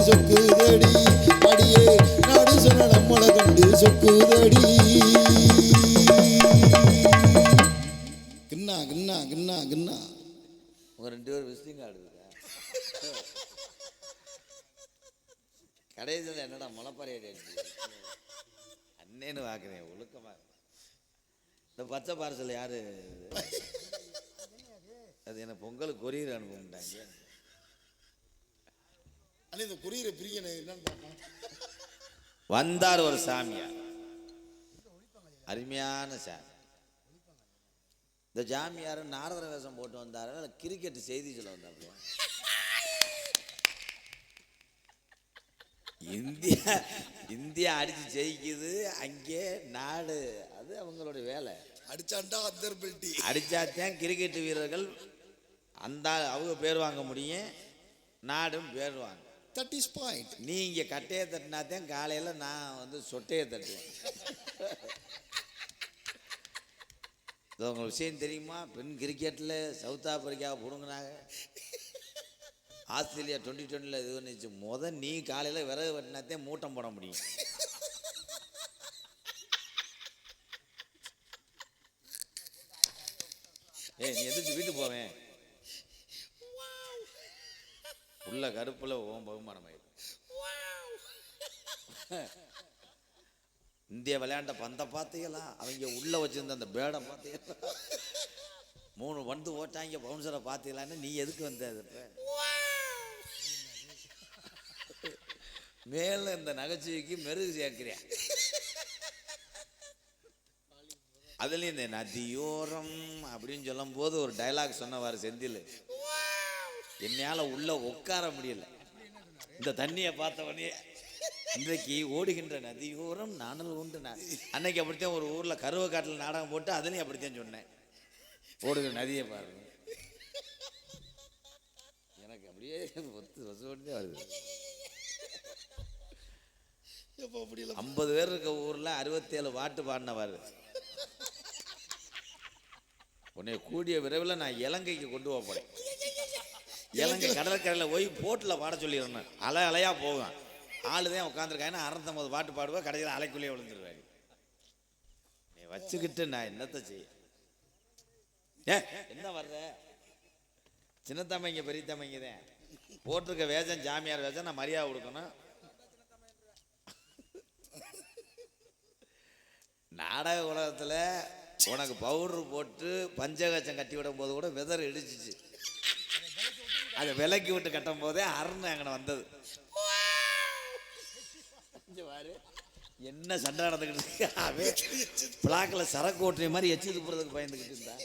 சொக்குதடி அடியே நாடு சொன்ன நம்மளை கண்டு சொக்குதடி. கிண்ணா கிண்ணா கிண்ணா கிண்ணா உங்க 2 பேரும் விசிட்டிங் ஆடுதுங்க. கடைசியில் என்னடா முளைப்பாறையை அண்ணேன்னு பார்க்குறேன் ஒழுக்கமா. இந்த பச்சை பார்சல் யாரு? அது என்ன பொங்கலுக்கு கொரியர் அனுப்பிட்டாங்க. இந்த கொரியரை பிரிக்கணும் என்னன்னு வந்தார் ஒரு சாமியார், அருமையான சாமி. இந்த ஜாமியார் நாரதர வேஷம் போட்டு வந்தாரு, கிரிக்கெட் செய்தி சொல்ல வந்தாரு. இந்தியா அடிச்சு ஜெயிக்குது, அங்கே நாடு அது அவங்களுடைய வேலை. அடிச்சாண்டா அந்தர் பெல்டி அடிச்சாத்தான் கிரிக்கெட் வீரர்கள் அந்த அவங்க பேர் வாங்க முடியும், நாடும் பேர் வாங்க. That is point. நீ இங்கே கட்டையை தட்டினாத்தான் காலையில் நான் வந்து சொட்டையை தட்டுவேன். உங்களுக்கு விஷயம் தெரியுமா? பெண் கிரிக்கெட்டில் சவுத் ஆப்பிரிக்காவை பிடுங்கினாங்க, ஆஸ்திரேலியா 2020 இது பண்ணிச்சு. நீ காலையில் விறகு வெட்டினாத்தே மூட்டம் போட முடியும். நீ எதிர்த்து வீட்டுக்கு போவேன் உள்ள கருப்புல ஓம் பகுமானம் ஆயிடும். இந்திய விளையாண்ட பந்த பார்த்தீங்களா? அவங்க உள்ள வச்சிருந்த அந்த பேடை பார்த்தீங்களா? 3 வந்து ஓட்டாங்க, பவுன்சரை பார்த்தீங்களான்னு. நீ எதுக்கு வந்த? மேல இந்த நகைச்சுவைக்கு மெருகு சேர்க்கிறியா? அதுலயும் இந்த நதியோரம் அப்படின்னு சொல்லும் போது ஒரு டைலாக் சொன்னவாறு செந்தில், என்னால உள்ள உட்கார முடியல. இந்த தண்ணியை பார்த்தவனே இன்றைக்கு ஓடுகின்ற நதியோரம் நானல் உண்டு. அன்னைக்கு அப்படித்தான் ஒரு ஊர்ல கருவ காட்டில் நாடகம் போட்டு அதுலயும் அப்படித்தான் சொன்னேன், ஓடுகிற நதியை பாருங்க. எனக்கு அப்படியே வருது. 50 பேர் இருக்க ஊர்ல 67 பாட்டு பாடினவாரு. உன்னை கூடிய விரைவில் நான் இலங்கைக்கு கொண்டு போகிறேன். இலங்கை கடற்கரையில் போய் போட்டில் பாட சொல்லிடுறேன். அலை அலையாக போவேன், ஆளுதான் உட்காந்துருக்காங்க. 69 பாட்டு பாடுவேன், கடைசியில் அலைக்குள்ளேயே விழுந்துருவாரு. நீ வச்சுக்கிட்டு நான் என்னத்தை செய்ய? என்ன வர்ற? சின்ன தம்பிங்க பெரிய தம்பிங்க தான் போட்டிருக்க வேஷம், ஜாமியார் வேஷம். நான் மரியாதை கொடுக்கணும். நாடக உலகத்தில் உனக்கு பவுடர் போட்டு பஞ்சகச்சம் கட்டி விடும் போது கூட வெதர் இடிச்சிச்சு. அதை விலக்கி விட்டு கட்டும் போதே அருண் அங்கே வந்தது. என்ன சண்டை நடந்துக்கிட்டு இருக்கு? அவன் பிளாக்கில் சரக்கு ஓட்டுற மாதிரி எச்சு துப்புறதுக்கு பயந்துக்கிட்டு இருந்தா.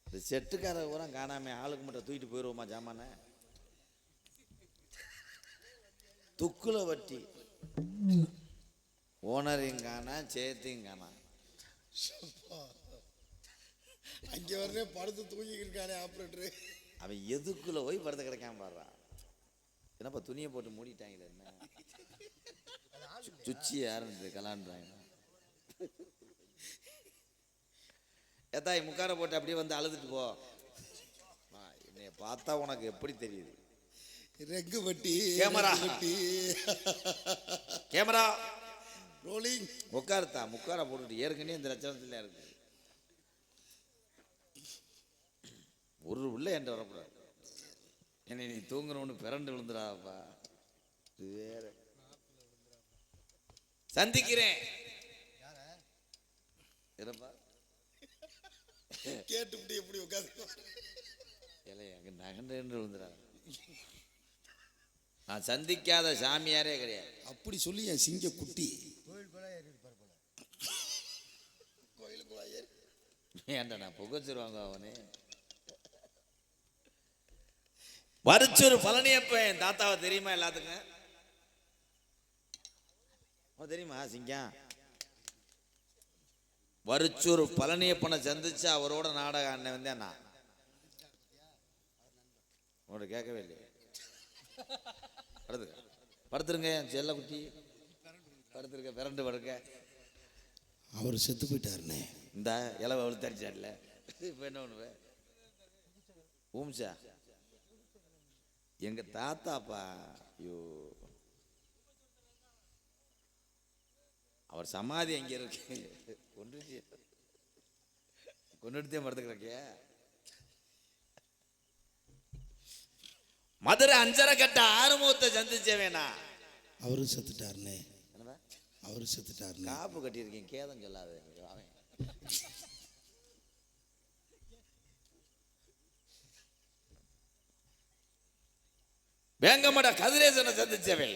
இந்த செட்டுக்கார ஊரம் காணாம ஆளுக்கு மட்டும் தூக்கிட்டு போயிடுவோமா ஜாமான? துக்குல வட்டி ஓனரையும் காணா, சேத்தையும் காணா. அங்கே வரனே படுத்து தூங்கிக்கிருக்கானே ஆப்ரேட்டரு. அவன் எதுக்குள்ள போய் படுத்து கிடைக்காம பாடுறான். என்னப்பா துணியை போட்டு மூடிட்டாங்களே, என்ன சுச்சி யாருன்னு கலான்றாங்க. ஏத்தாய் முக்கார போட்டு அப்படியே வந்து அழுதுட்டு போ. என்னைய பார்த்தா உனக்கு எப்படி தெரியுது? ரெக்கு வட்டி, கேமரா கேமரா ரோலிங். உட்காருத்தா முக்கார போட்டுட்டு ஏற்கனவே இந்த லட்சணத்துல இருக்கு. ஒரு உள்ள என்கிட்ட வரக்கூடாது. என்னை நீ தூங்குறவனு பிறண்டு விழுந்துடாப்பா. இது வேற சந்திக்கிறேன் கேட்டு எப்படி உட்காந்து அங்க நகண்டு விழுந்துடா. நான் சந்திக்காத சாமியாரே கிடையாது. அப்படி சொல்லி என் சிங்க குட்டி ஏன்டா நான் புகச்சிருவாங்க அவனே. வரிச்சொரு பழனியப்ப என் தாத்தாவை தெரியுமா எல்லாத்துக்கும்? தெரியுமா சிங்கம்? வரிச்சூர் பழனியப்பனை சந்திச்சு அவரோட நாடக அண்ணன் வந்தேன் நான். உன்னோட கேட்கவே இல்லையே. படுத்துருங்க செல்ல குட்டி, படுத்துருக்க பிறண்டு படுக்க. அவர் செத்து போயிட்டாருண்ணே. இந்த இலவ அழுத்தடிச்சார்ல. இப்போ என்ன பண்ணுவேன்? ஊம்சா எங்க தாத்தாப்பா. ஐயோ, அவர் சமாதி எங்க இருக்கு? கொண்டுட்டே மறந்துக்கிறக்க. மதுரை அஞ்சரை கட்ட ஆறுமுகத்தை சந்திச்சவேனா. அவரும் செத்துட்டாருண்ணே. அவரும் செத்துட்டாருண்ணே. காப்பு கட்டியிருக்கேன், கேதம் சொல்லாத. வேங்கமட கதிரேசனை சந்திச்சவே.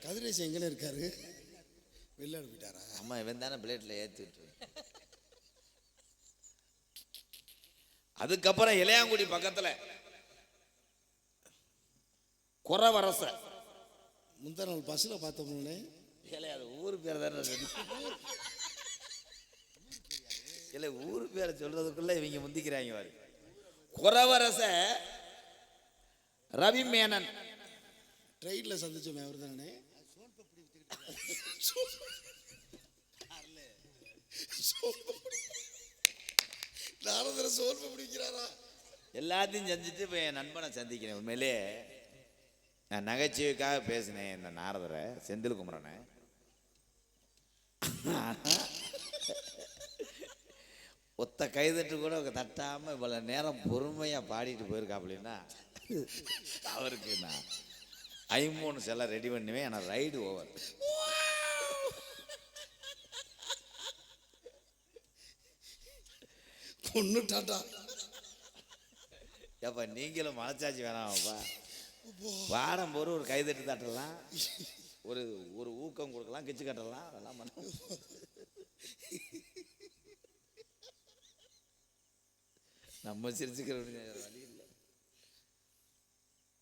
கதிரேசன் எங்கன்னு இருக்காரு? வெளில போயிட்டாரா? அம்மா இவன் தானே பிளேட்ல ஏற்றிட்டு. அதுக்கப்புறம் இளையாங்குடி பக்கத்துல குறவரச. முந்தா நாள் பஸ்ல பார்த்தோம்னே. அது ஊர் பேர் தானே. இல்லை, ஊர் பேரை சொல்றதுக்குள்ள இவங்க முந்திக்கிறாங்க. வாரு குறவரச ரவி மேனன் ட்ரெயின்ல சந்திச்சோமே அவர் தானே. நாரதர சோல்ப பிடிக்கிறாரா? எல்லாத்தையும் செஞ்சுட்டு இப்போ என் நண்பனை சந்திக்கிறேன். உண்மையிலே நான் நகைச்சுவைக்காக பேசினேன் இந்த நாரதரை, செந்தில் குமரனை. ஒத்த கைதட்டு கூட தட்டாம இவ்வளவு நேரம் பொறுமையா பாடிட்டு போயிருக்கா. அப்படின்னா அவருக்கு நான் 53 செல்ல ரெடி பண்ணுவேன். ஆனால் ரைடு ஓவர். பொண்ணு டாட்டா. ஏப்பா நீங்களும் மனச்சாட்சி வேணாமாப்பா. வாரம் போற ஒரு கைதட்டு தட்டலாம், ஒரு ஒரு ஊக்கம் கொடுக்கலாம், கிச்சு கட்டலாம், அதெல்லாம் பண்ண. நம்ம சிரிச்சுக்கிற வழி இல்லை.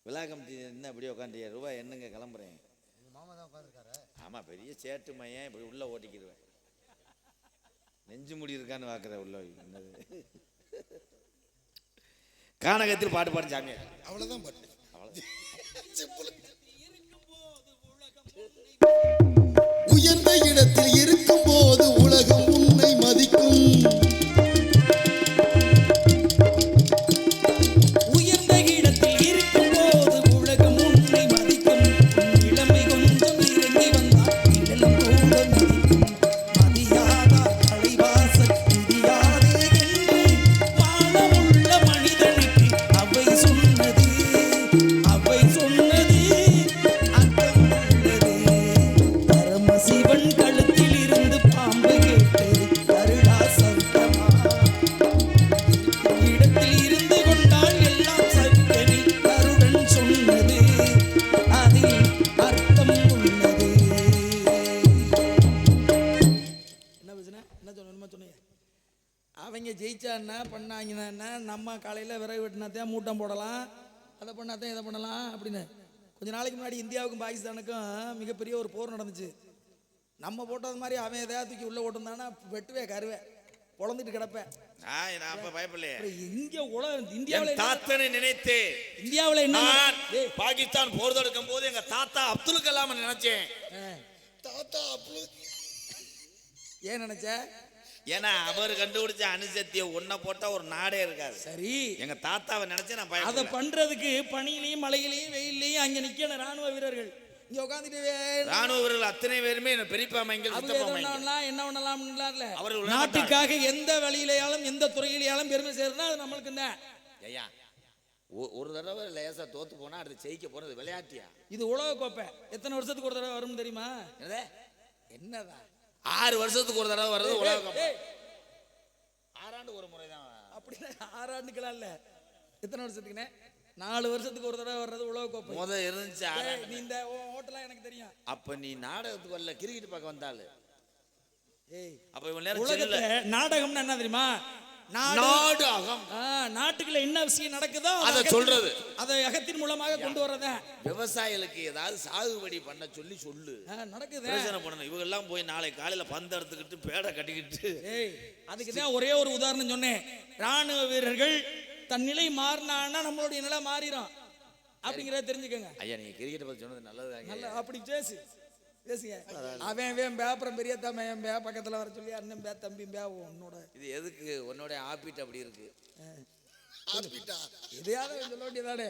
விழா கமிட்டி என்ன அப்படியே உட்காந்து ரூபாய் என்னங்க கிளம்புறேன். ஆமா, பெரிய சேட்டு மையன் இப்படி உள்ள ஓட்டிக்கிடுவேன். நெஞ்சு முடி இருக்கான்னு பார்க்குற உள்ள. கானகத்தில் பாட்டு பாடு சாமியா. அவ்வளவுதான் பாட்டு. உயர்ந்த இடத்தில் இருக்கும் போது உலகம் உன்னை மதிக்கும். அவங்க ஜெயிச்சான்னா பண்ணாங்கன்னா நம்ம காலையில் விறகு வெட்டினாத்தான் மூட்டம் போடலாம், அதை பண்ணாதான் இதை பண்ணலாம் அப்படின்னு. கொஞ்ச நாளைக்கு முன்னாடி இந்தியாவுக்கும் பாகிஸ்தானுக்கும் மிகப்பெரிய ஒரு போர் நடந்துச்சு. நம்ம போட்டது மாதிரி அவன் எதாவது தூக்கி உள்ள ஓட்டுந்தானா வெட்டுவே கருவே பொழந்துட்டு கிடப்பேன். இந்தியாவில் என்ன பாகிஸ்தான் போர் தொடுக்கும் போது எங்க தாத்தா அப்துல் கலாம் நினைச்சேன். தாத்தா அப்துல் ஏன் நினைச்ச? ஏன்னா அவர் கண்டுபிடிச்ச அணுசக்தியை ஒன்ன போட்டா ஒரு நாடே இருக்காது. சரி, எங்க தாத்தாவை நினைச்சு நான் அதை பண்றதுக்கு பனியிலையும் மழையிலையும் வெயிலையும் அங்க நிக்கணும் ராணுவ வீரர்கள். இங்க உட்காந்துட்டு ராணுவ வீரர்கள் அத்தனை பேருமே பெரியப்பா என்ன பண்ணலாம். நாட்டுக்காக எந்த வழியிலையாலும் எந்த துறையிலையாலும் பெருமை சேர்ந்தா அது நம்மளுக்கு தான். ஐயா, ஒரு தடவை லேசா தோத்து போனா அடுத்து ஜெயிக்க போறது விளையாட்டியா? இது உலக கோப்பை. எத்தனை வருஷத்துக்கு ஒரு தடவை வரும் தெரியுமா? என்னதான் 6 வருஷத்துக்கு ஒரு தடவை வர்றது உலக கோப்பை. 6 ஆண்டு ஒரு முறை தான். அப்படின்னா 6 ஆண்டுகளா இல்ல, எத்தனை வருஷத்துக்குண்ணே? 4 வருஷத்துக்கு ஒரு தடவை வர்றது உலக கோப்பை. முதல் இருந்துச்சு. நீ இந்த ஹோட்டலாம் எனக்கு தெரியும். அப்ப நீ நாடகத்துக்கு வரல, கிரிக்கெட் பார்க்க வந்தாலு. அப்ப இவன் உலகத்துல நாடகம்னா என்ன தெரியுமா? நாடகம் நாட்டுக்குள்ள என்ன விஷயம் நடக்குதோ அதை சொல்றது, அதை அகத்தின் மூலமாக கொண்டு வரத. விவசாயிகளுக்கு ஏதாவது சாகுபடி பண்ண சொல்லு நடக்குது. இவங்க எல்லாம் போய் நாளை காலையில பந்து எடுத்துக்கிட்டு பேடை கட்டிக்கிட்டு. அதுக்குதான் ஒரே ஒரு உதாரணம் சொன்னேன். ராணுவ வீரர்கள் தன் நிலை மாறினா நம்மளுடைய நிலை மாறிடும் அப்படிங்கிறத தெரிஞ்சுக்கோங்க. ஐயா, நீங்க கிரிக்கெட் பத்தி சொன்னது நல்லது. அப்படி பேசுங்க. அவன் பேப்பரம் பெரிய தம்பி பே பக்கத்துல வர சொல்லி அண்ணன் பே தம்பி பே உன்னோட இது எதுக்கு உன்னோட ஆப்பிட் அப்படி இருக்கு? எதையாவது சொல்ல வேண்டியதானே.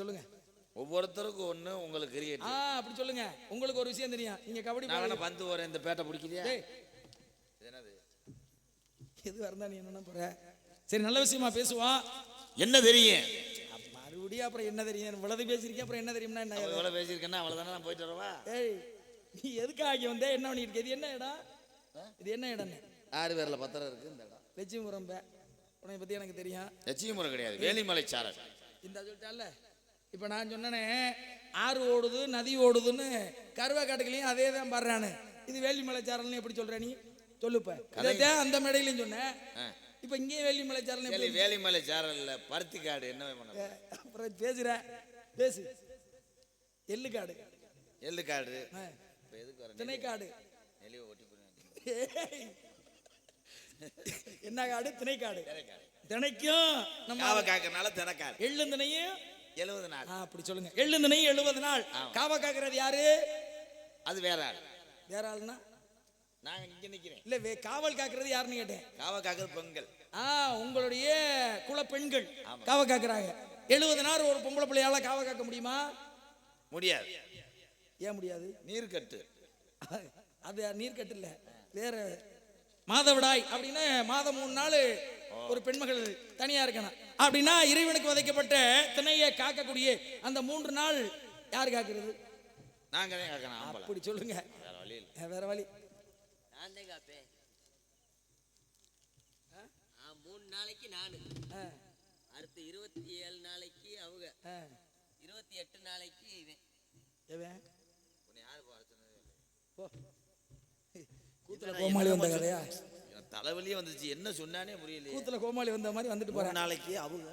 சொல்லுங்க. ஒவ்வொருத்தருக்கும் ஒண்ணு, உங்களுக்கு கிரிக்கெட். அப்படி சொல்லுங்க. உங்களுக்கு ஒரு விஷயம் தெரியும், நீங்க கபடி நான் பந்து வரேன், இந்த பேட்டை பிடிக்கிறியா? என்னது எது வரந்தா நீ என்ன போற? சரி, நல்ல விஷயமா பேசுவான். என்ன தெரியும் மறுபடியும் அப்புறம் என்ன தெரியும்? இவ்வளவு பேசியிருக்கேன், அப்புறம் என்ன தெரியும்னா என்ன? இவ்வளவு பேசியிருக்கேன்னா அவ்வளவுதானே, நான் போயிட்டு வரவா? ஏய், நீ எதுக்காக இங்க வந்தே? என்ன பண்ணிட்டு? இது என்ன இடம்? இது என்ன இடம்? 6 பேர்ல பத்திரம் இருக்கு இந்த இடம். லட்சுமிபுரம். உன்னை பத்தி எனக்கு தெரியும். லட்சுமிபுரம் கிடையாது, வேலிமலை சாரல். இந்த சொல்லிட்டால. இப்ப நான் சொன்னனே, ஆறு ஓடுது, நதி ஓடுதுன்னு கருவா காட்டுக்கலையும் அதே தான் பாடுறானு. இது வேலிமலை சாரல்னு எப்படி சொல்ற நீ? சொல்லுப்ப. இதைத்தான் அந்த மேடையிலையும் சொன்னேன். இப்ப இங்கேயும் வேலிமலை சாரல். வேலிமலை சாரல்ல பருத்தி காடு என்ன பண்ண? அப்புறம் பேசுற பேசு. எள்ளு காடு. எள்ளு காடு. திணை காடு. நெளிவை ஒட்டி போடுங்க. என்ன காடு? திணை காடு. திணைக்கும் நம்ம காவ காக்கறனால திணைக்காடு. எள்ளு திணையும் 70 நாள். அப்படி சொல்லுங்க. எள்ளு திணையும் 70 நாள். காவ காக்கிறது யாரு? அது வேற ஆள். வேற ஆளுன்னா நான் இங்க நிக்கிறேன். இல்ல, காவல் காக்கிறது யாருன்னு கேட்டேன். காவ காக்கிறது பெண்கள். உங்களுடைய குல பெண்கள் காவ காக்குறாங்க. 70 நாள் ஒரு பொம்பளை பிள்ளையால காவ காக்க முடியுமா? முடியாது. ஏன் முடியாது? நீர்க்கட்டு. அது நீர்க்கட்டு இல்ல, வேற. மாதவிடாய் அப்படின்னா மாதம் 3 நாள் ஒரு பெண்மகள் தனியா இருக்கணும். அப்படின்னா இறைவனுக்கு விதைக்கப்பட்ட திணையை காக்கக்கூடிய அந்த 3 நாள் யார் காக்கிறது? நாங்க தான் காக்கணும். அப்படி சொல்லுங்க. வேற வழி இல்ல. வேற வழி. நான் தான் காப்பேன். 3 நாளைக்கு நானு, அடுத்து 27 நாளைக்கு அவங்க, 28 நாளைக்கு இவன். உன்னை யாரு போ. கூத்துல கோமாளி வந்த கதையா? தலைவலியே வந்துச்சு, என்ன சொன்னானே புரியல. கூத்துல கோமாளி வந்த மாதிரி வந்துட்டு போறேன். 3 நாளைக்கு அவங்க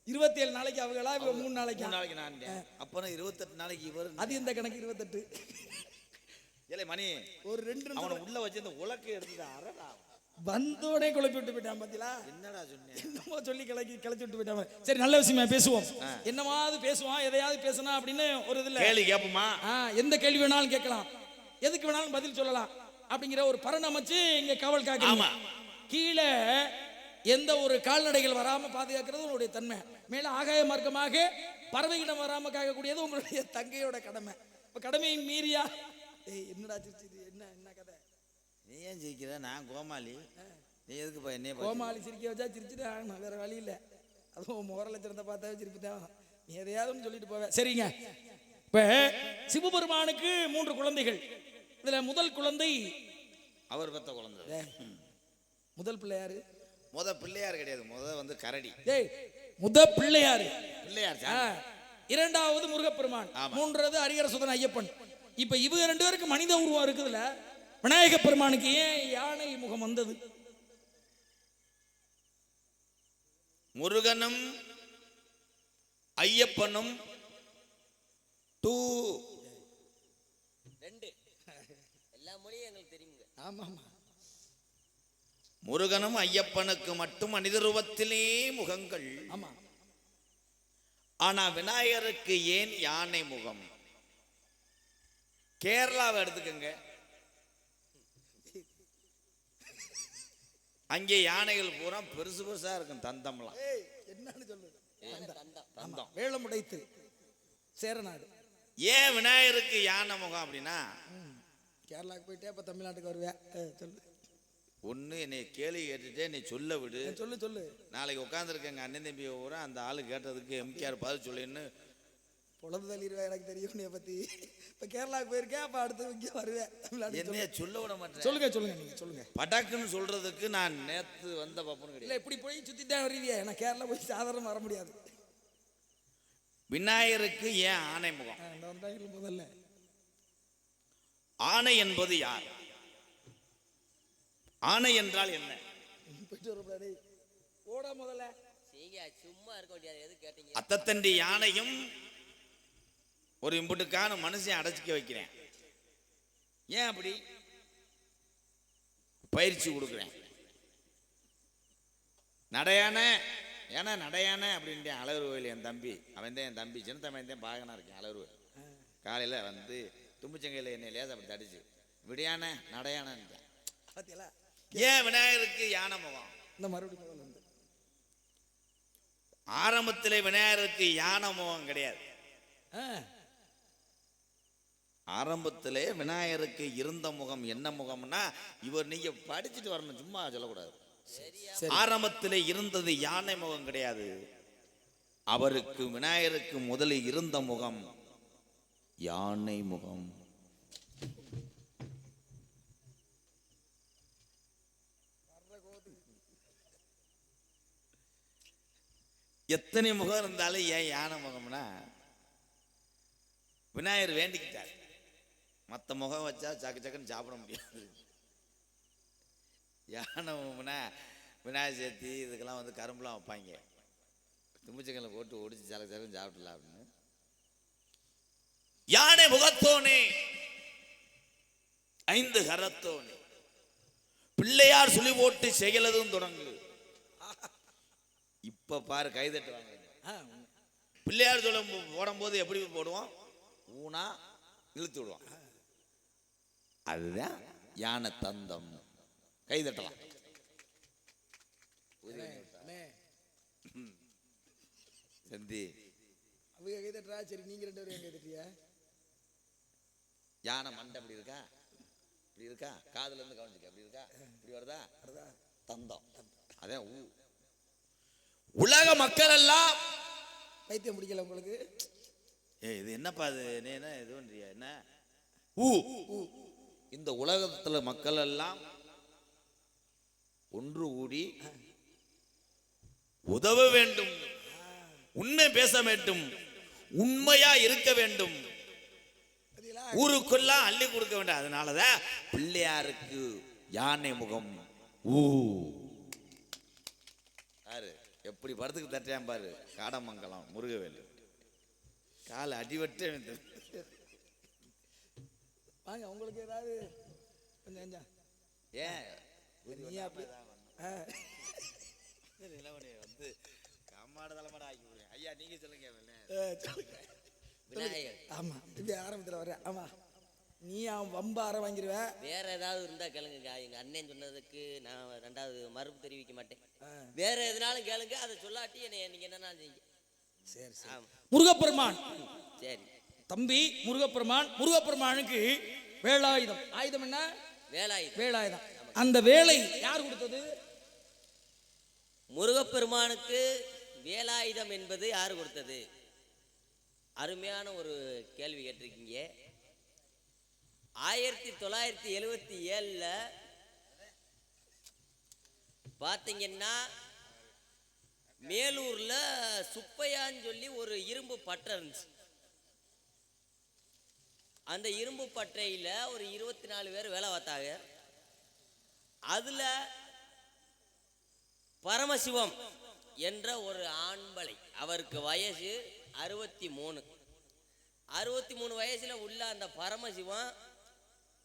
27 நாளைக்கு அவங்களா? இவங்க 3 நாளைக்கு. 3 நாளைக்கு நான். அப்பனா 28 நாளைக்கு இவர். அது இந்த கணக்கு 28. ஏலே மணி, ஒரு 2 அவனை உள்ள வச்சு இந்த உலக்கு எடுத்துட்டு அரடா வந்தோடனே குழப்பி விட்டு போயிட்டான். பாத்தீங்களா என்னடா சொன்னேன்? என்னமோ சொல்லி கிளச்சி விட்டு போயிட்டான். சரி, நல்ல விஷயமா பேசுவோம். என்னமாவது பேசுவான், எதையாவது பேசணும் அப்படின்னு ஒரு இதுல கேள்வி கேட்போமா? எந்த கேள்வி வேணாலும் கேட்கலாம், எதுக்கு வேணாலும் பதில் சொல்லலாம் அப்படிங்கிற ஒரு பரண் அமைச்சு இங்க காவல் காக்க. கீழே எந்த ஒரு கால்நடைகள் வராம பாதுகாக்கிறது உங்களுடைய தன்மை. மேல ஆகாய மார்க்கமாக பறவையிடம் வராம காக்கக்கூடியது உங்களுடைய தங்கையோட கடமை. இப்ப கடமையை மீறியா? என்னடா சிரிச்சு? என்ன என்ன கதை? நீ ஏன் சிரிக்கிற? நான் கோமாளி. நீ எதுக்கு என்ன கோமாளி சிரிக்க வச்சா சிரிச்சுட்டு வேற வழி இல்லை. அதுவும் முகர லட்சணத்தை பார்த்தாவே சிரிப்புதான். நீ எதையாவது சொல்லிட்டு போவேன். சரிங்க. இப்ப சிவபெருமானுக்கு 3 குழந்தைகள். இதுல முதல் குழந்தை அவர் பெத்த குழந்தை. முதல் பிள்ளையாரு? பிள்ளையார் கிடையாது, வந்து கரடி. முத பிள்ளையாரு. பிள்ளையார். இரண்டாவது முருகப்பெருமான். மூன்றாவது ஹரிஹர சுதன் ஐயப்பன். இப்ப இவங்க 2 பேருக்கு மனித உருவம் இருக்குதுல. விநாயக பெருமானுக்கு ஏன் யானை முகம் வந்தது? முருகனும் ஐயப்பனும் 2 எல்லா மொழியும் எங்களுக்கு தெரியுங்க. ஆமா. முருகனும் ஐயப்பனுக்கு மட்டும் மனித ரூபத்திலே முகங்கள். ஆமா. ஆனா விநாயகருக்கு ஏன் யானை முகம்? கேரளாவை எடுத்துக்கங்க, அங்கே யானைகள் பூரா பெருசு பெருசா இருக்கும். தந்தம்லாம் என்னன்னு சொல்லு. தந்தம் வேளம் உடைத்து சேரநாடு. ஏன் விநாயகருக்கு யானை முகம் அப்படின்னா, கேரளாக்கு போயிட்டே அப்ப தமிழ்நாட்டுக்கு வருவேன். சொல்லு. ஒண்ணு என்னை கேள்வி கேட்டுட்டே நீ சொல்ல விடு. சொல்லு. நாளைக்கு உட்காந்துருக்க எங்க அண்ணன் தம்பி பூரா அந்த ஆளு கேட்டதுக்கு எம்கேஆர் பதில் சொல்லுன்னு பொழுது தள்ளிடுவேன். எனக்கு தெரியும் நீ பத்தி. இப்ப கேரளாவுக்கு போயிருக்கேன், அப்ப அடுத்து இங்கே வருவேன். என்னைய சொல்ல விட மாட்டேன். சொல்லுங்க நீங்க சொல்லுங்க. பட்டாக்குன்னு சொல்றதுக்கு நான் நேத்து வந்த பாப்பனும் கிடையாது. இல்ல, இப்படி போய் சுத்திட்டே வருவீங்க. நான் கேரளா போய் சாதாரண வர முடியாது. விநாயகருக்கு ஏன் ஆனை முகம்? முதல்ல ஆனை என்பது யார்? ஆனை என்றால் என்ன? ஓட முதல்ல சும்மா இருக்க முடியாது. எது கேட்டீங்க? அத்தத்தண்டி யானையும் ஒரு இம்புட்டுக்கான மனுஷன் அடைச்சிக்க வைக்கிறேன். ஏன் அப்படி? பயிற்சி கொடுக்குறேன். நடையான ஏன்னா நடையான அப்படின்ட்டு அழகு கோயில் என் தம்பி, அவன் தான் என் தம்பி, சின்ன தம்பி தான் பாகனா இருக்கேன். அழகு காலையில் வந்து தும்புச்சங்கையில் என்னை லேசா அப்படி தடிச்சு விடியான நடையான. ஏன் விநாயகருக்கு யானை முகம்? இந்த மறுபடியும் முதல்ல வந்து ஆரம்பத்திலே விநாயகருக்கு யானை முகம் கிடையாது. ஆ, ஆரம்பத்திலே விநாயகருக்கு இருந்த முகம் என்ன முகம்னா, இவர் நீங்க படிச்சுட்டு வரணும், சும்மா சொல்லக்கூடாது. சரி. ஆரம்பத்திலே இருந்தது யானை முகம் கிடையாது. அவருக்கு விநாயகருக்கு முதலில் இருந்த முகம் யானை முகம். எத்தனை முகம் இருந்தாலும் ஏன் யானை முகம்னா, விநாயகர் வேண்டிக்கிட்டார். மற்ற முகம் வச்சா சக்கு சக்குன்னு சாப்பிட முடியாது. யானை முகம்னா விநாயகர் சேர்த்தி இதுக்கெல்லாம் வந்து கரும்புலாம் வைப்பாங்க, தும்பிச்சங்களை போட்டு ஒடிச்சு சலக்கு சக்குன்னு சாப்பிடலாம் அப்படின்னு. யானை முகத்தோனே ஐந்து கரத்தோனே பிள்ளையார் சுழி போட்டு செயலதும் தொடங்கு. இப்ப பாரு கைதட்டுவாங்க. ஆ, பிள்ளையார் சொல்லும் போடும்போது எப்படி போடுவோம், ஊனா இழுத்து விடுவோம். அதுதான் யானை தந்தம். கைதட்டலாம். அண்ணே, செந்தி அவங்க கை தட்டுறா, சரி நீங்க 2 பேரும் கை தட்டுறியா? யானை மண்டை அப்படி இருக்கா, இப்படி இருக்கா, காதுல இருந்து கவனிச்சுக்க, அப்படி இருக்கா, இப்படி வருதா, தந்தம். அதான் ஊ. உலக மக்கள் எல்லாம் பைத்தியம் பிடிக்கல உங்களுக்கு? இது என்னப்பா அது, நீ என்ன இது பண்றியா என்ன ஊ. இந்த உலகத்துல மக்கள் எல்லாம் ஒன்று கூடி உதவ வேண்டும், உண்மை பேச வேண்டும், உண்மையா இருக்க வேண்டும், ஊருக்குள்ள அள்ளி கொடுக்க வேண்டும். அதனாலதான் பிள்ளையாருக்கு யானை முகம் ஊ. யாரு எப்படி படத்துக்கு தட்டியான் பாரு, காடமங்கலம் முருகவேலு கால அடிவட்டு. வாங்க, உங்களுக்கு ஏதாவது கொஞ்சம் ஏன் நீ அப்படி வந்து கம்மாட தலைமாட ஆக்கி விடுங்க. ஐயா நீங்க சொல்லுங்க. விநாயகர் ஆமா, இப்படி ஆரம்பத்தில் வர. ஆமா, நீ அவன் வம்ப அற வாங்கிடுவ. வேற ஏதாவது இருந்தா கேளுங்க. எங்க அண்ணன் சொன்னதுக்கு நான் 2வது மறுப்பு தெரிவிக்க மாட்டேன். வேற எதுனாலும் கேளுங்க, அதை சொல்லாட்டி நீங்க என்ன செய்யுங்க. சரி சரி. ஆமா முருகப்பெருமான் சரி. தம்பி முருகப்பெருமான். முருகப்பெருமானுக்கு வேலாயுதம். ஆயுதம் என்ன? வேலாயுதம். வேலாயுதம். அந்த வேலை யார் கொடுத்தது? முருகப்பெருமானுக்கு வேலாயுதம் என்பது யாரு கொடுத்தது? அருமையான ஒரு கேள்வி கேட்டிருக்கீங்க. 1977ல் பார்த்தீங்கன்னா மேலூர்ல சுப்பையான்னு சொல்லி ஒரு இரும்பு பட்டறை இருந்துச்சு. அந்த இரும்பு பட்டறையில் ஒரு 24 பேர் வேலை பார்த்தாங்க. அதுல பரமசிவம் என்ற ஒரு ஆண்பலை, அவருக்கு வயசு 63. 63 வயசுல உள்ள அந்த பரமசிவம்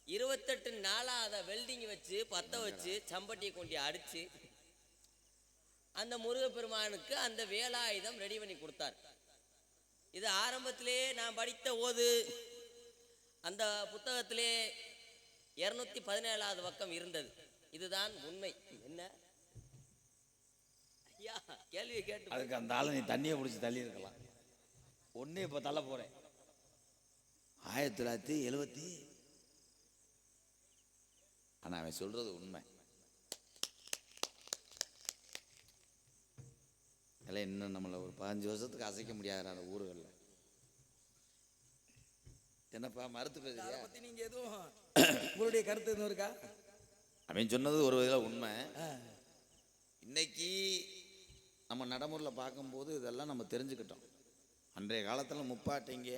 28 நாளா அதை வெல்டிங் வச்சு பத்த வச்சு சம்பட்டியை கொண்டு அடிச்சு அந்த முருகப்பெருமானுக்கு அந்த வேலாயுதம் ரெடி பண்ணி கொடுத்தார். இது ஆரம்பத்திலே நான் படித்த போது அந்த புத்தகத்திலே 217வது பக்கம் இருந்தது. இதுதான் உண்மை. என்ன ஐயா கேள்வி கேட்டு அதுக்கு அந்த ஆளை நீ தண்ணியை பிடிச்சி தள்ளி இருக்கலாம். ஒன்னே இப்ப தள்ள போறேன். 1970. ஆனா அவன் சொல்றது உண்மை. இல்லை இன்னும் நம்மளை ஒரு 15 வருஷத்துக்கு அசைக்க முடியாது அந்த ஊர்களில். என்னப்பா மறுத்து பேசுறியா? பத்தி நீங்க எதுவும் உங்களுடைய கருத்து எதுவும் இருக்கா? அவன் சொன்னது ஒரு வகையில் உண்மை. இன்னைக்கு நம்ம நடைமுறையில் பார்க்கும்போது இதெல்லாம் நம்ம தெரிஞ்சுக்கிட்டோம். அன்றைய காலத்தில் முப்பாட்டிங்க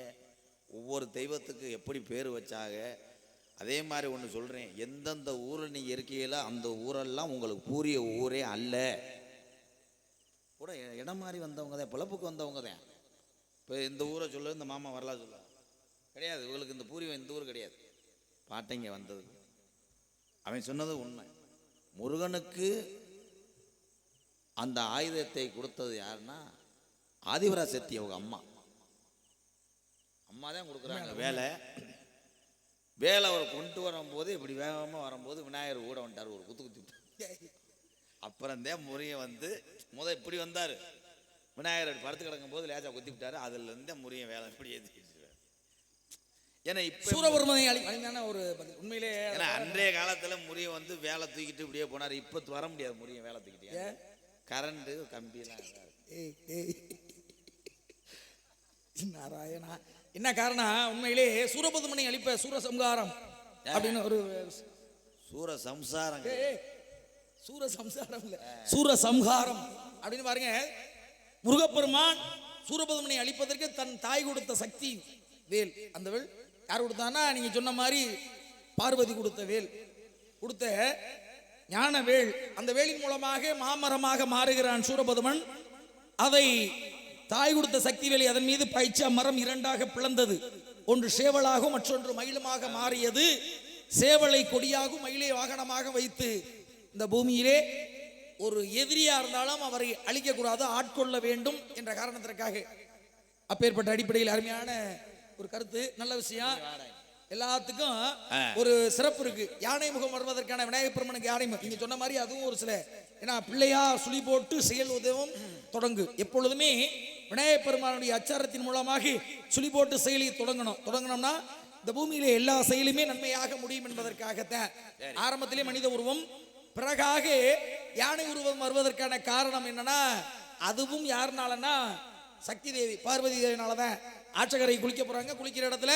ஒவ்வொரு தெய்வத்துக்கு எப்படி பேர் வச்சாங்க. அதே மாதிரி ஒன்று சொல்கிறேன், எந்தெந்த ஊரில் நீங்கள் இருக்கையில் அந்த ஊரெல்லாம் உங்களுக்கு பூரிய ஊரே அல்ல. கூட இடம் மாதிரி வந்தவங்க தான், பிழப்புக்கு வந்தவங்க தான். இப்போ இந்த ஊரை சொல்ல, இந்த மாமா வரலாம் சொல்ல கிடையாது. இவங்களுக்கு இந்த பூர்வீகம் இந்த ஊர் கிடையாது, பாட்டைங்க வந்தது. அவன் சொன்னது உண்மை. முருகனுக்கு அந்த ஆயுதத்தை கொடுத்தது யாருன்னா ஆதிவரா சக்தி, அவங்க அம்மா தான் கொடுக்குறாங்க வேலை. வேலை அவர் கொண்டு வரும்போது இப்படி வேகமாக வரும்போது விநாயகர் கூட வந்துட்டார், ஒரு குத்து குத்தி. அப்புறம் தான் முருகன் வந்து இப்படி வந்தார், விநாயகர் படுத்து கிடக்கும் போது லேசா குத்தி விட்டாரு. அதுல இருந்த முறிய வேலை இப்படி ஏற்றிட்டு. ஏன்னா இப்ப சூரபெருமனை அழிமையான ஒரு பதில் உண்மையிலே. ஏன்னா அன்றைய காலத்துல முறிய வந்து வேலை தூக்கிட்டு இப்படியே போனாரு. இப்ப வர முடியாது முறிய வேலை தூக்கிட்டு. கரண்ட் கம்பி எல்லாம் நாராயணா. என்ன காரணம்? உண்மையிலே சூரபதுமனை அழிப்ப சூரசம்ஹாரம் அப்படின்னு ஒரு சூரசம்சாரம். சூரசம்சாரம் இல்ல, சூரசம்ஹாரம் அப்படின்னு பாருங்க. முருகப்பெருமான் சூரபதுமனை அழிப்பதற்கு தன் தாய் கொடுத்த சக்தி வேல். அந்த வேல் யார் கொடுத்தான்னா நீங்க சொன்ன மாதிரி பார்வதி கொடுத்த வேல், கொடுத்த ஞான வேல். அந்த வேலின் மூலமாக மாமரமாக மாறுகிறான் சூரபதுமன். அதை தாய் கொடுத்த சக்தி வேலை அதன் மீது பாய்ச்ச மரம் இரண்டாக பிளந்தது. ஒன்று சேவலாகவும் மற்றொன்று மயிலுமாக மாறியது. சேவலை கொடியாகவும் மயிலை வாகனமாக வைத்து இந்த பூமியிலே ஒரு எதிரியா இருந்தாலும் அவரை அழிக்கக்கூடாது, ஆட்கொள்ள வேண்டும் என்ற காரணத்திற்காக. அப்பேற்பட்ட அடிப்படையில் அருமையான ஒரு கருத்து, நல்ல விஷயம். எல்லாத்துக்கும் ஒரு சிறப்பு இருக்கு. யானை முகம் வருவதற்கான விநாயகப் பெருமனுக்கு யானை முகம் நீங்க சொன்ன மாதிரி அதுவும் ஒரு சில, ஏன்னா பிள்ளையா சுழி போட்டு செயல் உதவும் தொடங்கு. எப்பொழுதுமே விநாயகப் பெருமானுடைய அச்சாரத்தின் மூலமாக சுழி போட்டு செயலை தொடங்கணும்னா இந்த பூமியிலே எல்லா செயலுமே நன்மையாக முடியும் என்பதற்காகத்தான் ஆரம்பத்திலே மனித உருவம், பிறகாக யானை உருவம் வருவதற்கான காரணம் என்னன்னா அதுவும் யாருனாலன்னா சக்தி தேவி பார்வதி தேவினாலதான். ஆற்றங்கரை குளிக்க போறாங்க, குளிக்கிற இடத்துல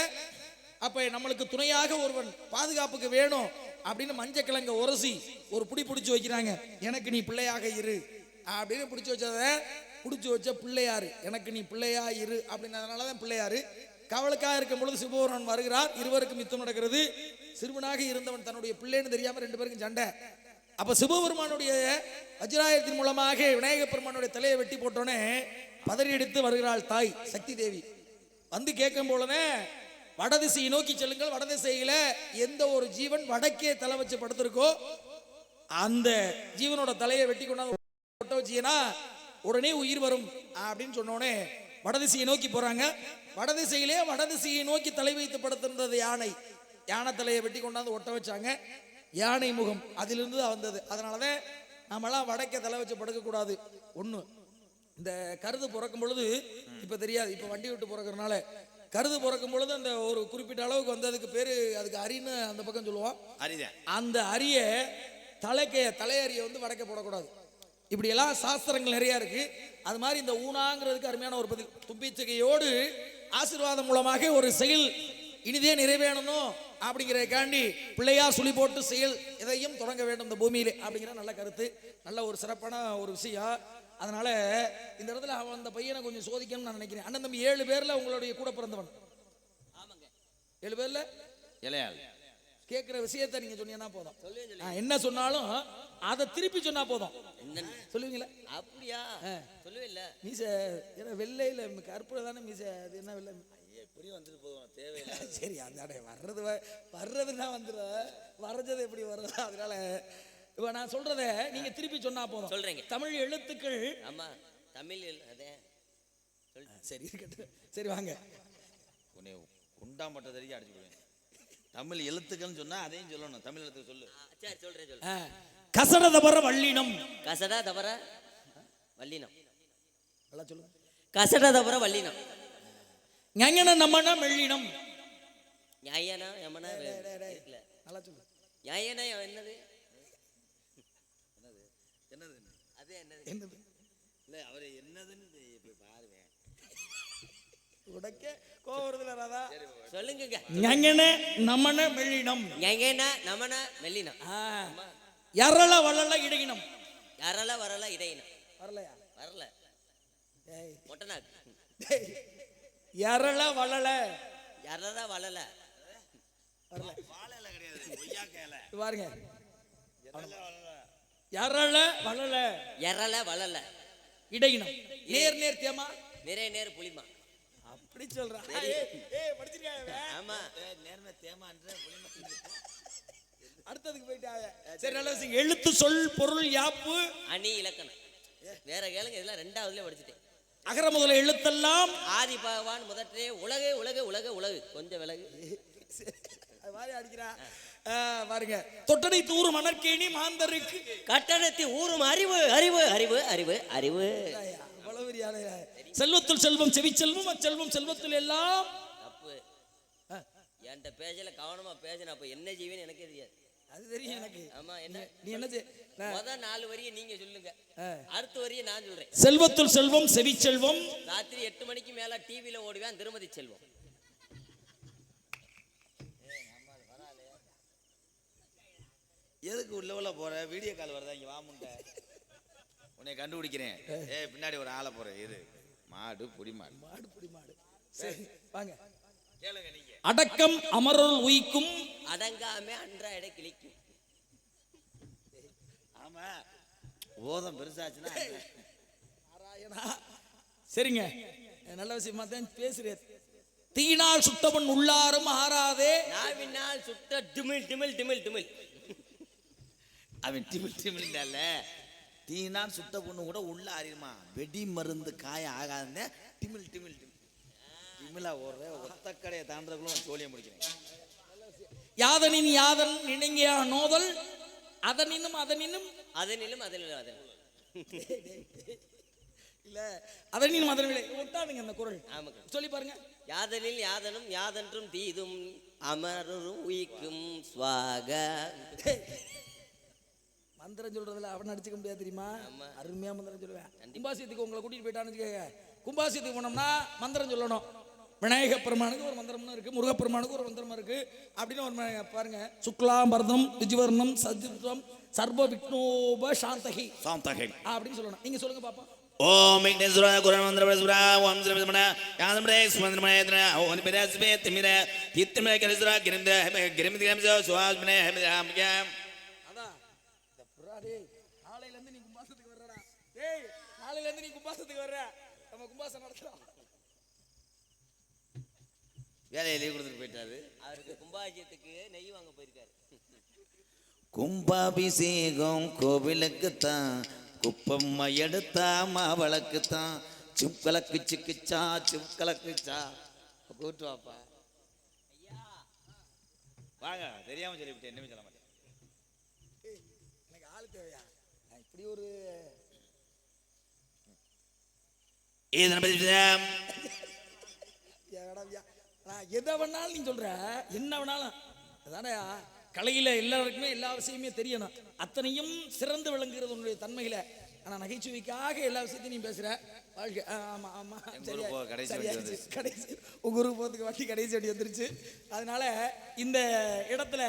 அப்ப நம்மளுக்கு துணையாக ஒருவன் பாதுகாப்புக்கு வேணும் அப்படின்னு மஞ்சள் கிழங்க உரசி ஒரு பிடிச்சு வைக்கிறாங்க. எனக்கு நீ பிள்ளையாக இரு அப்படின்னு பிடிச்சு வச்ச பிள்ளையாரு, எனக்கு நீ பிள்ளையா இரு அப்படின்னதுனாலதான் பிள்ளையாரு. கவலுக்காக இருக்கும் பொழுது சிவபெருமான் வருகிறார், இருவருக்கும் யுத்தம் நடக்கிறது. சிறுவனாக இருந்தவன் தன்னுடைய பிள்ளைன்னு தெரியாம ரெண்டு பேருக்கும் சண்டை. அப்ப சிவபெருமானுடைய வஜ்ராயத்தின் மூலமாக விநாயகப் பெருமானுடைய தலையை வெட்டி போட்டோன்னே பதறி எடுத்து வருகிறாள் தாய் சக்தி தேவி. வந்து கேட்கும் போலனே வடதிசையை நோக்கி செல்லுங்கள், வடதிசையில எந்த ஒரு ஜீவன் வடக்கே தலை வச்சு படுத்திருக்கோ அந்த ஜீவனோட தலையை வெட்டி கொண்டாந்து ஒட்ட வச்சீங்கன்னா உடனே உயிர் வரும் அப்படின்னு சொன்னோடனே வடதிசையை நோக்கி போறாங்க. வடதிசையை நோக்கி தலை வைத்து படுத்திருந்தது யானை. யானை தலையை வெட்டி கொண்டாந்து ஒட்ட வச்சாங்க. யானை முகம் அதிலிருந்து வந்தது. அதனாலதான் நாமெல்லாம் வடக்கே தலை வச்சு படுக்க கூடாது. ஒண்ணு, இந்த கருது பிறக்கும் பொழுது இப்ப தெரியாது, இப்ப வண்டி விட்டு பிறக்கிறதுனால கருது பிறக்கும் பொழுது அந்த ஒரு குறிப்பிட்ட அளவுக்கு வந்ததுக்கு பேரு அதுக்கு அரின்னு அந்த பக்கம் சொல்லுவோம். அந்த அரிய தலையறியை வந்து வடக்க போடக்கூடாது. இப்படி எல்லாம் சாஸ்திரங்கள் நிறைய இருக்கு. அது மாதிரி இந்த ஊனாங்கிறதுக்கு அருமையான ஒரு பதில். தும்பிச்சையோடு ஆசீர்வாதம் மூலமாக ஒரு செயல் இனிதே நிறைவேறணும் அப்படிங்கிறதுக்காண்டி பிள்ளையா சுழி போட்டு செயல் எதையும் தொடங்க வேண்டும் இந்த பூமியிலே அப்படிங்கிற நல்ல கருத்து, நல்ல ஒரு சிறப்பான ஒரு விஷயம். அதனால இந்த இடத்துல அந்த பையனை கொஞ்சம் சோதிக்கணும்னு நான் நினைக்கிறேன். அண்ணன் தம்பி 7 பேர்ல உங்களுடைய கூட பிறந்தவன். ஆமாங்க, 7 பேர்ல இளையாள். கேட்கிற விஷயத்த நீங்க சொன்னீங்கன்னா போதும். என்ன சொன்னாலும் அதை திருப்பி சொன்னா போதும். சொல்லுவீங்களா? அப்படியா? சொல்லுவே இல்ல. மீச வெள்ளையில கருப்புல தானே மீச, அது என்ன வெள்ளை எப்படி வந்துட்டு போதும் தேவையில்லை. சரி, அதானே வர்றதுன்னா வந்துடும், வரைஞ்சது எப்படி வர்றது. அதனால இப்ப நான் சொல்றத நீங்க திருப்பி சொன்னா போதும். சொல்றீங்க தமிழ் எழுத்துக்கள். ஆமா, தமிழ் அதே. சரி இருக்கட்டும். சரி வாங்க, உன்னை குண்டாம்பட்ட தெரிஞ்சு அடிச்சு விடுவேன். தமிழ் எழுத்துக்கள்னு சொன்னா அதையும் சொல்லணும். தமிழ் எழுத்துக்கு சொல்லு. சரி சொல்றேன். கசட தபர வல்லினம். கசட தபர வல்லினம். நல்லா சொல்லுங்க. கசட தபர வல்லினம். ஞாயன நமன மெல்லினம். ஞாயன யமன இருக்குல. நல்லா சொல்லு. ஞாயன என்னது? என்னது அது என்னது இல்ல அவரு என்னதுன்னு பாருங்க. உடக்கே கோவறதுல ராதா சொல்லுங்க. ஞாயன நமன மெல்லினம். ஞாயன நமன மெல்லினம். யரள வளள இடையினம். யரள வரல இடையினம். வரலையா? வரல. டேய் மொட்டனாக். டேய் யரள வளள. யரள வளல. வரல. வாழைல கிடையாது, கொய்யாக்காயில. பாருங்க. யரள வளள. யரள வளல இடையினம். நேர் தேமா. நேர் புளிமா. அப்படி சொல்றா. ஏய் படிச்சிருக்காங்க. ஆமா, நேர்மை தேமான்ற புளிமா. அடுத்ததுக்கு போயிட்டாங்க. சரி, நல்ல விஷயம். எழுத்து சொல் பொருள் யாப்பு அணி இலக்கணம். வேற கேளுங்க, இதெல்லாம் 2வதுல படிச்சுட்டேன். அகர முதல எழுத்தெல்லாம் ஆதி பகவான் முதற்றே உலகு உலகு உலகு உலகு. கொஞ்சம் விலகு. அது மாதிரி அடிக்கிறா. பாருங்க. தொட்டனை தூரும் மணற்கேணி மாந்தருக்கு கட்டணத்தை ஊறும் அறிவு அறிவு அறிவு அறிவு அறிவு. அவ்வளவு தெரியாது. செல்வத்துள் செல்வம் செவிச்செல்வம், அச்செல்வம் செல்வத்துள் எல்லாம். தப்பு. என்கிட்ட பேசல, கவனமா பேசின. அப்ப என்ன செய்வேன்னு எனக்கே தெரியாது. அது தெரியும் எனக்கு. ஆமா, என்ன நீ என்ன முதல் 4 வரியை நீங்க சொல்லுங்க, அடுத்த வரியை நான் சொல்றேன். செல்வத்துள் செல்வம் செவிச்செல்வம். ராத்திரி 8 மணிக்கு மேல டிவில ஓடுவேன் திருமதி செல்வம். எதுக்கு உள்ள போற? வீடியோ கால் வருதா? இங்க வா முண்டை, உன்னை கண்டுபிடிக்கிறேன். பின்னாடி ஒரு ஆளை போறேன். இது மாடு புடி மாடு. மாடு புடி மாடு. சரி வாங்க கேளுங்க நீங்க. அடக்கம் அமரல் உயிக்கும், அடங்காம அன்றாட கிளிக்கும். ஆமா, ஓதம் பெருசாச்சுன்னா நாராயணா. சரிங்க, நல்ல விஷயமா தான் பேசுறேன். தீனால் சுட்டவன் உள்ளாரும் ஆறாதே, நாவினால் சுட்ட டிமில் டிமில் டிமில் டிமில். அவன் டிமில் டிமில்ல தீனான் சுட்ட பொண்ணு கூட உள்ள அறியுமா? வெடி மருந்து காயம் ஆகாதுன்னு டிமில் டிமில் டிமில் டிமிலா ஓடுற ஒத்த கடையை தாண்டதுக்குள்ள சோழியை முடிக்கிறேன். யாதனின் யாதன் நினைங்கியா நோதல், அதனினும் அதனினும் அதனிலும் அதனிலும் அதனிலும் இல்ல அதனினும் அதனிலே ஒட்டாதுங்க அந்த குரல். ஆமாங்க, சொல்லி பாருங்க. யாதனில் யாதனும் யாதன்றும் தீதும் அமரும் உயிக்கும் ஸ்வாக. மந்திரம் சொல்றதுல அவன் அடிச்சுக்க முடியாது தெரியுமா? ஆமா. அருமையா மந்திரம் சொல்லுவேன். கும்பாசியத்துக்கு உங்களை கூட்டிட்டு போயிட்டான்னு வச்சுக்கோங்க. கும்பாசியத்துக்கு போனோம்னா மந்திரம் சொல்லணும். விநாயக பெருமானுக்கு ஒரு மந்திரம்னு இருக்கு, முருகப்பெருமானுக்கு ஒரு மந்திரமா இருக்கு அப்படின்னு ஒரு பாருங்க. சுக்லாம் பரதம் விஜுவர்ணம் சதுர்த்தம் சர்வ விக்னோப சாந்தகி சாந்தகை அப்படின்னு சொல்லணும். நீங்க சொல்லுங்க பாப்போம். ஓம் விக்னேஸ்வர குருமந்திரபரசுரா ஓம் ஸ்ரீமன யாதம்ரே ஸ்மந்திரமயத்ர ஓம் பிரஸ்மே திமிர தித்மே கரிஸ்ரா கிரிந்த கிரிமிதிகம்சோ சுவாஸ்மனே ஹம்யம். அதான் இந்த புறாடே நாளையில இருந்து நீ கும்பாசத்துக்கு வர்றடா. டேய் நாளையில இருந்து நீ கும்பாசத்துக்கு வர்ற, நம்ம கும்பாசம் நடத்துறோம். வேலையை லீவ் கொடுத்துட்டு போயிட்டாரு. அவருக்கு கும்பாபிஷேகத்துக்கு நெய் வாங்க போயிருக்காரு. கும்பாபிஷேகம் கோவிலுக்குத்தான், குப்பம்மா எடுத்தா மாவளக்குத்தான். சுக்கலக்கு சிக்குச்சா சுக்கலக்குச்சா. கூட்டு வாப்பா. வாங்க, தெரியாம சொல்லிவிட்டேன், என்னமே சொல்ல மாட்டேன். எனக்கு ஆளு தேவையா? நான் இப்படி ஒரு நான் எதை வேணாலும் நீ சொல்ற, என்ன வேணாலும் அதானே கலையில எல்லாருக்குமே எல்லா விஷயமே தெரியணும். அத்தனையும் சிறந்து விளங்குகிறது உன்னுடைய தன்மையில. ஆனா நகைச்சுவைக்காக எல்லா விஷயத்தையும் நீ பேசுற. வாழ்க்கை ஆமா ஆமா கடைசி உங்க ஊருக்கு போறதுக்கு வண்டி கடைசி வண்டி வந்துருச்சு. அதனால இந்த இடத்துல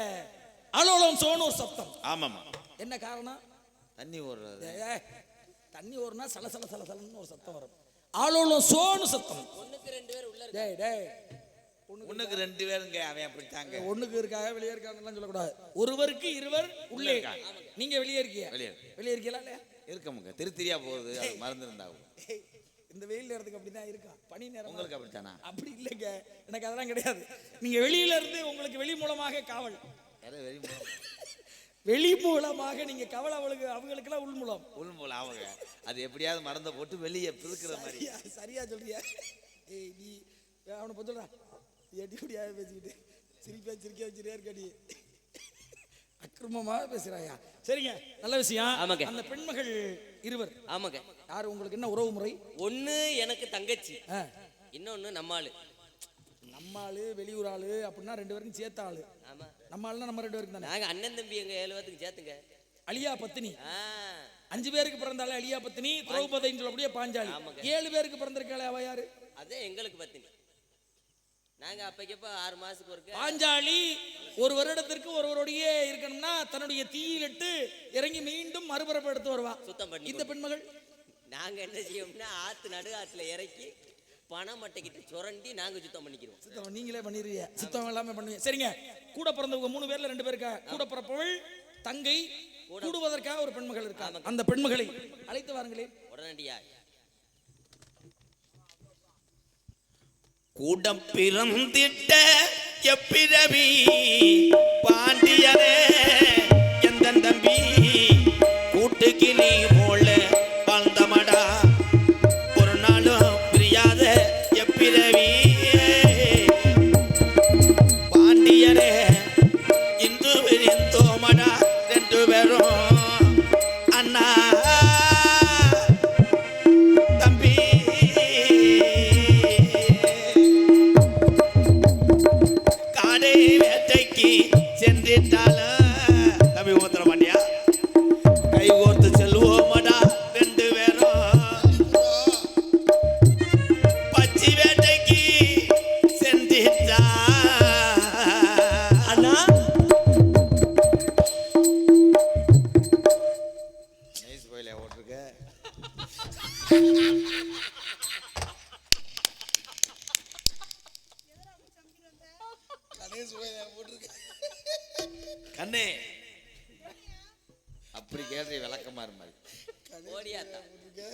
அலோலம் சோன்னு ஒரு சத்தம். ஆமாமா. என்ன காரணம்? தண்ணி ஓடுறது. தண்ணி ஓடுனா சல சல சல சலன்னு ஒரு சத்தம் வரும். ஆளோலம் சோன்னு சத்தம். ஒண்ணுக்கு 2 பேர் உள்ள டேய் டேய் ஒண்ணுக்கு 2 பேருங்க. அவன் அப்படித்தாங்க. ஒண்ணுக்கு இருக்காக வெளியே இருக்காங்கலாம் சொல்லக்கூடாது. ஒருவருக்கு இருவர் உள்ளே. நீங்க வெளியே இருக்கீங்க. வெளியே இருக்கீங்களா இல்லையா? இருக்கமுங்க. திருத்திரியா போகுது, அது மறந்து இருந்தாகும். இந்த வெயில் நேரத்துக்கு அப்படிதான் இருக்கா. பனி நேரம் உங்களுக்கு அப்படித்தானா? அப்படி இல்லைங்க, எனக்கு அதெல்லாம் கிடையாது. நீங்க வெளியில இருந்து உங்களுக்கு வெளி மூலமாக காவல். வெளி மூலமாக நீங்க கவலை அவங்களுக்கெல்லாம் உள்மூலம். உள்மூலம் அவங்க அது எப்படியாவது மறந்த போட்டு வெளியே பிதுக்குற மாதிரி. சரியா சொல்றியா? ஏய் நீ அவனை பத்தி சொல்றா, எடி முடியாது பேசிக்கிட்டு சிரிக்க வச்சிருக்கா இருக்கடி, அக்கிரமமாக பேசுறாயா? சரிங்க, நல்ல விஷயம். ஆமாங்க. அந்த பெண்மகள் இருவர். ஆமாங்க. யாரு உங்களுக்கு என்ன உறவு முறை? ஒண்ணு எனக்கு தங்கச்சி, இன்னொன்னு நம்மாளு. நம்மாளு வெளியூர் ஆளு அப்படின்னா 2 பேருக்கும் சேர்த்த ஆளு. ஆமா, நம்ம ஆளுனா நம்ம 2 பேருக்கு தானே. நாங்க அண்ணன் தம்பி எங்க 7 பேத்துக்கு சேர்த்துங்க. அலியா பத்தினி 5 பேருக்கு பிறந்தாலே அலியா பத்தினி, திரௌபதின்னு சொல்லக்கூடிய பாஞ்சாலி. 7 பேருக்கு பிறந்திருக்காளே அவ யாரு? அதே எங்களுக்கு பத்தினி. நாங்க அப்பக்கப்ப 6 மாசத்துக்கு ஒருக்க. பாஞ்சாலி ஒரு வருடத்திற்கு ஒருவரோடையே இருக்கணும்னா தன்னுடைய தீயிலிட்டு இறங்கி மீண்டும் மறுபரப்பு எடுத்து வருவா, சுத்தம் பண்ணி. இந்த பெண்மகள் நாங்க என்ன செய்வோம்னா நடு ஆத்துல இறக்கி பணம் மட்டைக்கிட்ட சுரண்டி நாங்க சுத்தம் பண்ணிக்கிறோம். சுத்தம் நீங்களே பண்ணிடுவீங்க, சுத்தம் எல்லாமே பண்ணுவீங்க. சரிங்க, கூட பிறந்தவங்க 3 பேர்ல 2 பேருக்கா கூட பிறப்பவள் தங்கை, கூடுவதற்காக ஒரு பெண்மகள் இருக்கா. அந்த பெண்மகளை அழைத்து வாருங்களே உடனடியா. கூடம் பிறந்திட்ட எப்பிரவி பாண்டியரே எந்த தம்பி கூட்டுக்கு நீ போல வாழ்ந்தமடா ஒரு நாளும் பிரியாத எப்பிரவி பாண்டியரே இன்று விரிந்தோமடா 2 பேரும் அண்ணா தம்பி கோயிலையா ஓட்டிருக்க? கணேஷ் கோயில போட்டிருக்க. கண்ணே அப்படி கேட்டு விளக்கமா இருமாரு. ஓடியாத்தா போட்டிருக்க.